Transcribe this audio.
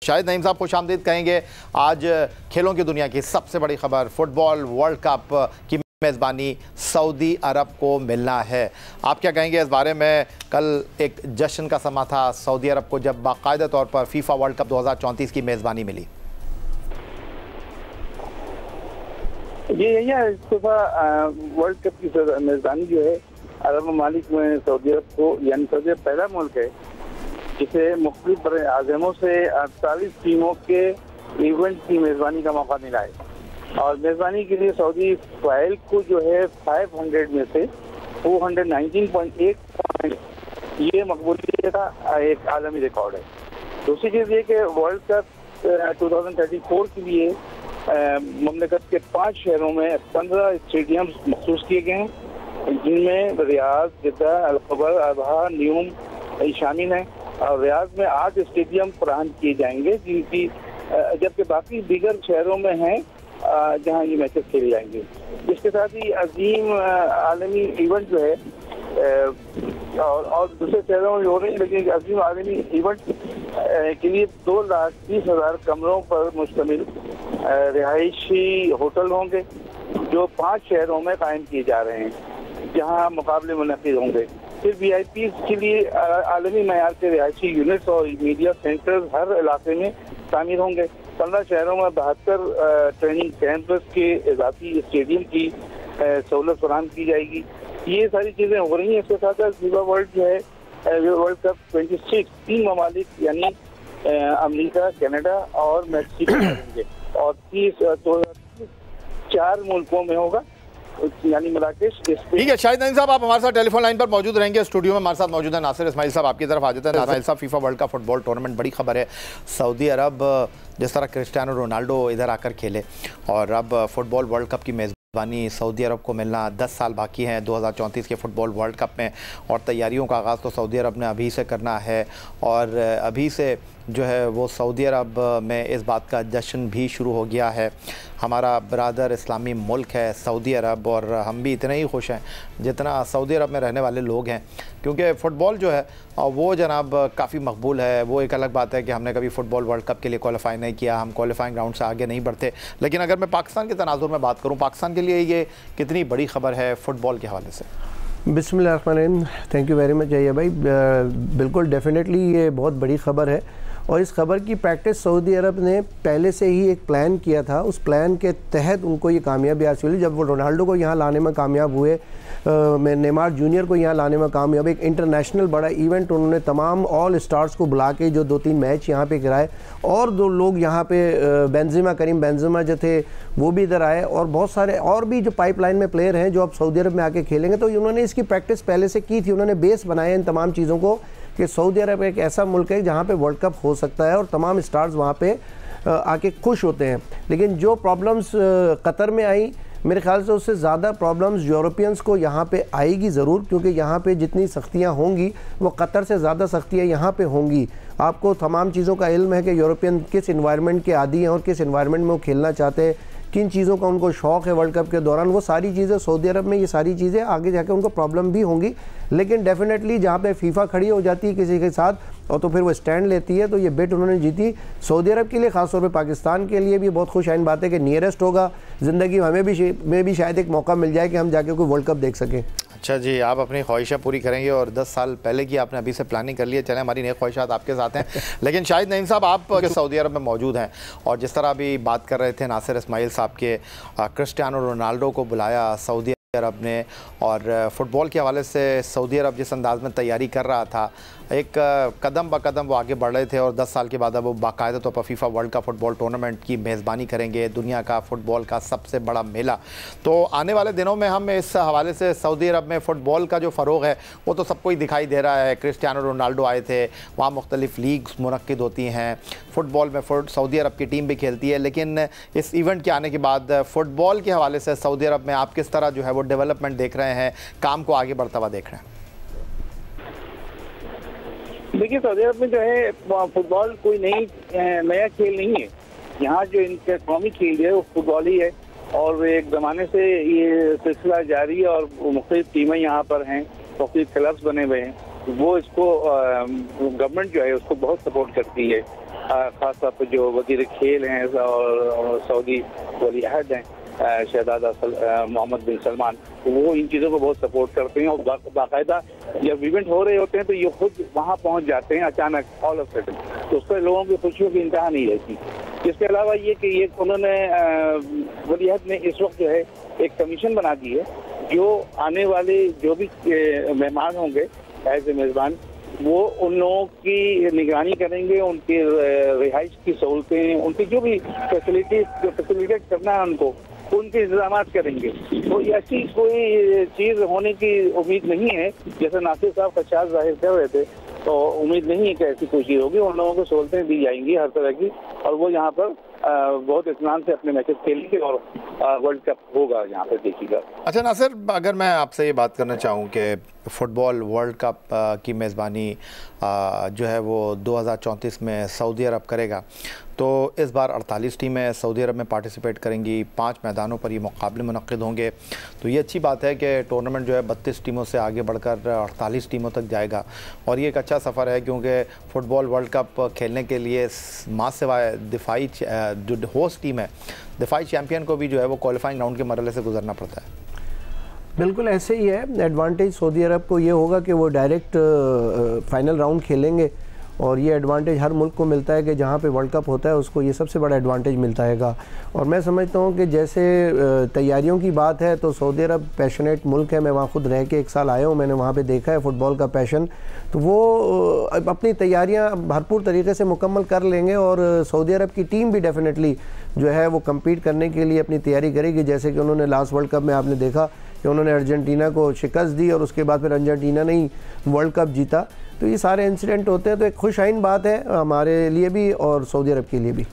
शाहिद नईम साहब, खुशामदीद कहेंगे। आज खेलों की दुनिया की सबसे बड़ी खबर, फुटबॉल वर्ल्ड कप की मेज़बानी सऊदी अरब को मिलना है। आप क्या कहेंगे इस बारे में? कल एक जश्न का समा था सऊदी अरब को जब बाकायदा तौर पर फीफा वर्ल्ड कप 2034 की मेज़बानी मिली। ये यही है, इस दफा वर्ल्ड कप की मेज़बानी जो है अरब ममालिक में सऊदी अरब को, यानी सऊदी अरब पहला मुल्क है जिसे मुख्तलिफ बड़े आज़मों से 48 टीमों के इवेंट की मेज़बानी का मौका मिला है। और मेज़बानी के लिए सऊदी फाइल को जो है 500 में से 419.8 पॉइंट, ये मकबूलियत का एक आलमी रिकॉर्ड है। दूसरी चीज़ ये कि वर्ल्ड कप 2034 के लिए ममलकत के 5 शहरों में 15 स्टेडियम मखसूस किए गए हैं, जिनमें रियाद, जिद्दा, अल-खबर, अबहा, न्यूम शामिल हैं। और रियाद में 8 स्टेडियम फराहम किए जाएंगे, जिनकी जबकि बाकी दीगर शहरों में हैं जहां ये मैचेस खेले जाएंगे। इसके साथ ही अजीम आलमी इवेंट जो है और दूसरे शहरों में हो रही है, लेकिन अजीम आलमी इवेंट के लिए 2,30,000 कमरों पर मुश्तमिल रिहायशी होटल होंगे, जो 5 शहरों में कायम किए जा रहे हैं, जहां मुकाबले मुनक़िद होंगे। फिर VIP के लिए आलमी मयार के रिहायशी यूनिट्स और मीडिया सेंटर्स हर इलाके में शामिल होंगे। 15 शहरों में 72 ट्रेनिंग कैंपस के इजाफी स्टेडियम की सहूलत फराहम की जाएगी। ये सारी चीज़ें हो रही हैं। इसके साथ साथ फीफा वर्ल्ड जो है वर्ल्ड कप 26 3 ममालिक यानी अमेरिका, कनाडा और मैक्सिको करेंगे और 4 मुल्कों में होगा, यानी मराकेश। ठीक है शाहिद नईम साहब, आप हमारे साथ टेलीफोन लाइन पर मौजूद रहेंगे। स्टूडियो में हमारे साथ मौजूद है नासिर इस्माइल साहब। आपकी तरफ आ जाते हैं नासिर साहब। FIFA world cup football tournament, बड़ी खबर है। सऊदी अरब जिस तरह क्रिस्टियानो रोनाल्डो इधर आकर खेले और अब फुटबॉल वर्ल्ड कप की मेज़बानी सऊदी अरब को मिलना, 10 साल बाकी हैं 2034 के फुटबॉल वर्ल्ड कप में, और तैयारियों का आगाज़ तो सऊदी अरब ने अभी से करना है। और अभी से जो है वो सऊदी अरब में इस बात का जश्न भी शुरू हो गया है। हमारा ब्रादर इस्लामी मुल्क है सऊदी अरब, और हम भी इतने ही खुश हैं जितना सऊदी अरब में रहने वाले लोग हैं, क्योंकि फ़ुटबॉल जो है वो जनाब काफ़ी मकबूल है। वो एक अलग बात है कि हमने कभी फ़ुटबॉल वर्ल्ड कप के लिए क्वालिफाई नहीं किया, हम क्वालिफाइंग राउंड से आगे नहीं बढ़ते, लेकिन अगर मैं पाकिस्तान के तनाजुर में बात करूँ, पाकिस्तान के लिए ये कितनी बड़ी ख़बर है फ़ुटबॉल के हवाले से? बिस्मिल्लाहिर्रहमानिर्रहीम, थैंक यू वेरी मच जैया भाई। बिल्कुल डेफिनेटली ये बहुत बड़ी ख़बर है, और इस खबर की प्रैक्टिस सऊदी अरब ने पहले से ही एक प्लान किया था। उस प्लान के तहत उनको ये कामयाबी हासिल हुई। जब वो रोनाल्डो को यहाँ लाने में कामयाब हुए, नेमार जूनियर को यहाँ लाने में कामयाब, एक इंटरनेशनल बड़ा इवेंट उन्होंने तमाम ऑल स्टार्स को बुला के जो 2-3 मैच यहाँ पे कराए, और 2 लोग यहाँ पे बेंजेमा, करीम बेंजेमा जो थे वो भी इधर आए, और बहुत सारे और भी जो पाइपलाइन में प्लेयर हैं जो अब सऊदी अरब में आके खेलेंगे। तो उन्होंने इसकी प्रैक्टिस पहले से की थी, उन्होंने बेस बनाया इन तमाम चीज़ों को कि सऊदी अरब एक ऐसा मुल्क है जहाँ पे वर्ल्ड कप हो सकता है और तमाम स्टार्स वहाँ पे आके खुश होते हैं। लेकिन जो प्रॉब्लम्स कतर में आई, मेरे ख्याल से उससे ज़्यादा प्रॉब्लम्स यूरोपियंस को यहाँ पे आएगी ज़रूर, क्योंकि यहाँ पे जितनी सख्तियाँ होंगी वो कतर से ज़्यादा सख्तियाँ यहाँ पे होंगी। आपको तमाम चीज़ों का इल्म है कि यूरोपियन किस इन्वायरमेंट के आदी हैं और किस इन्वायरमेंट में वो खेलना चाहते हैं, किन चीज़ों का उनको शौक़ है वर्ल्ड कप के दौरान। वो सारी चीज़ें सऊदी अरब में, ये सारी चीज़ें आगे जाके उनको प्रॉब्लम भी होंगी। लेकिन डेफिनेटली जहाँ पे फीफा खड़ी हो जाती है किसी के साथ, और तो फिर वो स्टैंड लेती है, तो ये बेट उन्होंने जीती। सऊदी अरब के लिए, ख़ासतौर पे पाकिस्तान के लिए भी बहुत खुश आइन बात है कि नियरेस्ट होगा ज़िंदगी में भी शायद एक मौका मिल जाए कि हम जाके कोई वर्ल्ड कप देख सकें। अच्छा जी, आप अपनी ख्वाहिशें पूरी करेंगे और 10 साल पहले की आपने अभी से प्लानिंग कर ली है। चलें, हमारी नई ख्वाहिशात आपके साथ हैं। लेकिन शाहिद नईम साहब, आप सऊदी अरब में मौजूद हैं, और जिस तरह अभी बात कर रहे थे नासिर इस्माइल साहब के, क्रिस्टियानो रोनाल्डो को बुलाया सऊदी अरब ने, और फ़ुटबॉल के हवाले से सऊदी अरब जिस अंदाज़ में तैयारी कर रहा था, एक कदम ब कदम वो आगे बढ़ रहे थे, और 10 साल के बाद अब वो बाकायदा तौर पर FIFA world cup football tournament की मेज़बानी करेंगे, दुनिया का फ़ुटबॉल का सबसे बड़ा मेला। तो आने वाले दिनों में हम इस हवाले से सऊदी अरब में फ़ुटबॉल का जो फ़रोग़ है वो तो सबको ही दिखाई दे रहा है। क्रिस्टियानो रोनाल्डो आए थे, वहाँ मुख्तलिफ़ लीग्स मुनक्किद होती हैं, फ़ुटबॉल में सऊदी अरब की टीम भी खेलती है। लेकिन इस इवेंट के आने के बाद फ़ुटबॉल के हवाले से सऊदी अरब में आप किस तरह जो है वो डेवलपमेंट देख रहे हैं, काम को आगे बढ़ता हुआ देख रहे हैं? देखिए, सऊदी अरब में जो है फुटबॉल कोई नया खेल नहीं है। यहाँ जो इनका कौमी खेल है वो फुटबॉल ही है, और एक ज़माने से ये सिलसिला जारी है, और मुख्तलिफ टीमें यहाँ पर हैं, मुख्तलिफ क्लब्स बने हुए हैं। वो इसको गवर्नमेंट जो है उसको बहुत सपोर्ट करती है। खासतौर पर जो वजीर खेल हैं और सऊदी वली अहद हैं शहजादा मोहम्मद बिन सलमान, वो इन चीज़ों को बहुत सपोर्ट करते हैं और बाकायदा जब इवेंट हो रहे होते हैं तो ये खुद वहाँ पहुँच जाते हैं अचानक ऑल ऑफ सडन, तो उस पर लोगों की खुशियों की इंतहा नहीं रहती। इसके अलावा ये कि ये उन्होंने वली अहद ने इस वक्त जो है एक कमीशन बना दी है, जो आने वाले जो भी मेहमान होंगे एज ए मेज़बान, वो उन लोगों की निगरानी करेंगे, उनकी रिहाइश की सहूलतें, उनकी जो भी फैसिलिटेट करना है उनके इंतजाम करेंगे। तो ऐसी कोई चीज़ होने की उम्मीद नहीं है, जैसे नासिर साहब खदशात जाहिर कर रहे थे, तो उम्मीद नहीं है कि ऐसी कोई चीज़ होगी। उन लोगों को सहूलतें दी जाएंगी हर तरह की, और वो यहाँ पर बहुत इत्मीनान से अपने मैचेस खेलेंगे और वर्ल्ड कप होगा यहाँ पर देखिएगा। अच्छा नासिर, अगर मैं आपसे ये बात करना चाहूँ कि फ़ुटबॉल वर्ल्ड कप की मेज़बानी जो है वो 2034 में सऊदी अरब करेगा, तो इस बार 48 टीमें सऊदी अरब में पार्टिसिपेट करेंगी, 5 मैदानों पर ये मुकाबले मुनक्किद होंगे। तो ये अच्छी बात है कि टूर्नामेंट जो है 32 टीमों से आगे बढ़कर 48 टीमों तक जाएगा, और ये एक अच्छा सफ़र है, क्योंकि फ़ुटबॉल वर्ल्ड कप खेलने के लिए माँ सिवाय दिफाई जो होस्ट टीम है, दिफाई चैम्पियन को भी जो है वो क्वालिफाइंग राउंड के मरहले से गुजरना पड़ता है। बिल्कुल ऐसे ही है। एडवांटेज सऊदी अरब को ये होगा कि वो डायरेक्ट फाइनल राउंड खेलेंगे, और ये एडवांटेज हर मुल्क को मिलता है कि जहाँ पे वर्ल्ड कप होता है उसको ये सबसे बड़ा एडवांटेज मिलता हैगा। और मैं समझता हूँ कि जैसे तैयारियों की बात है तो सऊदी अरब पैशनेट मुल्क है। मैं वहाँ खुद रह के 1 साल आया हूँ, मैंने वहाँ पे देखा है फ़ुटबॉल का पैशन। तो वो अपनी तैयारियाँ भरपूर तरीके से मुकम्मल कर लेंगे, और सऊदी अरब की टीम भी डेफिनेटली जो है वो कम्पीट करने के लिए अपनी तैयारी करेगी। जैसे कि उन्होंने लास्ट वर्ल्ड कप में आपने देखा कि उन्होंने अर्जेंटीना को शिकस्त दी, और उसके बाद फिर अर्जेंटीना ने ही वर्ल्ड कप जीता। तो ये सारे इंसिडेंट होते हैं, तो एक खुश आइन बात है हमारे लिए भी और सऊदी अरब के लिए भी।